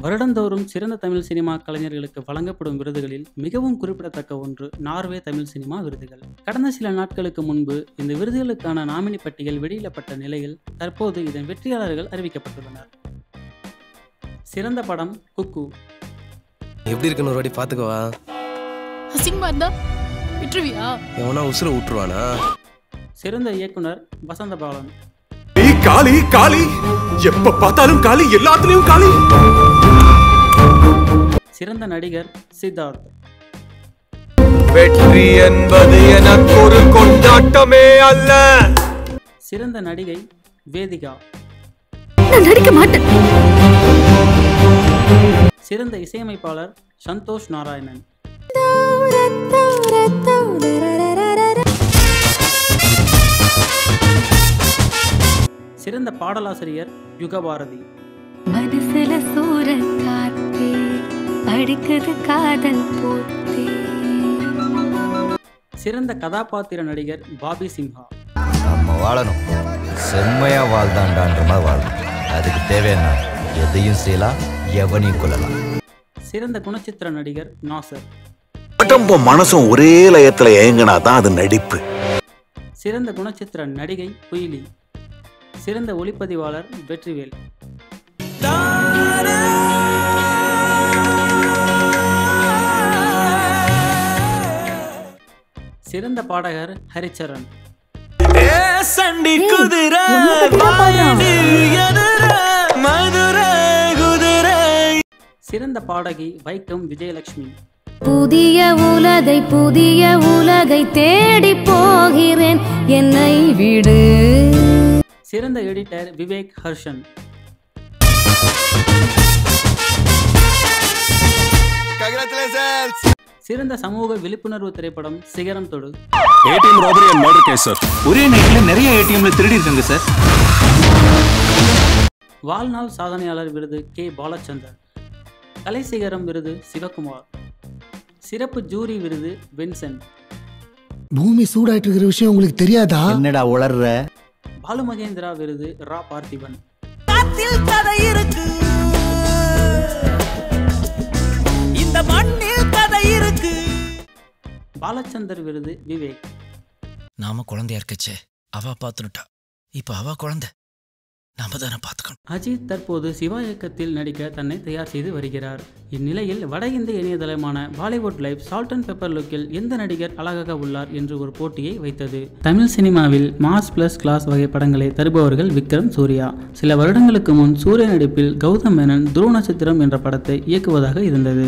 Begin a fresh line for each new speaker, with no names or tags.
வருடந்தோறும் சிறந்த தமிழ் சினிமா கலைஞர்களுக்கு வழங்கப்படும் விருதுகளில் மிகவும் குறிப்பிடத்தக்க ஒன்று நார்வே தமிழ் சினிமா விருதுகள். கடந்த சில நாட்களுக்கு முன்பு இந்த விருதுகளுக்கான நாமினி பட்டியல் வெளியிடப்பட்ட நிலையில் தற்போது இதன் வெற்றியாளர்கள் அறிவிக்கப்பட்டுள்ளனர். சிறந்த படம் குக்கு.
எப்படி இருக்குன்னு ஒரு வாட்டி பாத்துக்கவா?
அசிங்கமா இருந்தா விட்டுருவியா?
எவனா உசுர விட்டுருவானா?
சிறந்த இயக்குனர் வசந்த பாலன்.
காளி காளி எப்ப பார்த்தாலும் காளி, எல்லாத்துலயும் காளி.
சிறந்த நடிகர் சித்தார்த்.
வெற்றி என்பது எனக்கு ஒரு கொண்டாட்டமே அல்ல.
சிறந்த நடிகை வேதிகா.
நான் நடிக்க மாட்டேன்.
சிறந்த இசையமைப்பாளர் சந்தோஷ் நாராயணன். சிறந்த பாடலாசிரியர் யுகபாரதி.
மனசுல சூர காத்தே அடிக்குது காதல் போத்தே.
சிறந்த கதாபாத்திர நடிகர் பாபி சிம்ஹா.
நம்ம வாழணும், செம்மையா வாழ்ந்தான்ற மாதிரி வாழணும். அதுக்கு தேவையான எதையும் செய்யலாம், எவனையும் கொள்ளலாம்.
சிறந்த குணச்சித்திர நடிகர் நாசர்.
மனசும் ஒரே லயத்துல ஏங்கினாதான் அது நடிப்பு.
சிறந்த குணச்சித்திர நடிகை குயிலி. சிறந்த ஒளிப்பதிவாளர் வெற்றிவேல். சிறந்த பாடகர் ஹரிச்சரன். சிறந்த பாடகி வைக்கம் விஜயலட்சுமி.
புதிய உலகை தேடி போகிறேன், என்னை விடு.
சிறந்த எடிட்டர் விவேக் ஹர்ஷன். சிறந்த சமூக விழிப்புணர்வு திரைப்படம் Sigaram Thodu.
ATM robbery and murder case sir. ஒரே நைட்ல நிறைய ஏடிஎம்ல திருடி இருக்காங்க சார்.
வாழ்நாள் சாதனையாளர் விருது கே பாலச்சந்தர். கலை சிகரம் விருது சிவகுமார். சிறப்பு ஜூரி விருது வின்சென்ட்.
பூமி சூடாயிட்டு இருக்கிற விஷயம் உங்களுக்கு தெரியாதா?
என்னடா உளர்ற?
பாலு மகேந்திரா விருது ரா பார்த்திபன். பாலச்சந்தர் விருது விவேக்.
நாம குழந்தையா இருக்கச்சே அவ பாத்துட்டா, இப்ப அவ குழந்தை நாம தானே பாத்துக்கணும்.
அஜித் தற்போது சிவா இயக்கத்தில் நடிக்க தன்னை தயார் செய்து வருகிறார். இந்நிலையில் வட இந்திய இணையதளமான Bollywood live salt and pepper லுக்கில் எந்த நடிகர் அழகாக உள்ளார் என்று ஒரு போட்டியை வைத்தது. தமிழ் சினிமாவில் மாஸ் பிளஸ் கிளாஸ் வகை படங்களை தருபவர்கள் விக்ரம், சூர்யா. சில வருடங்களுக்கு முன் சூர்யா நடிப்பில் கௌதம் மேனன் துருவ நட்சத்திரம் என்ற படத்தை இயக்குவதாக இருந்தது.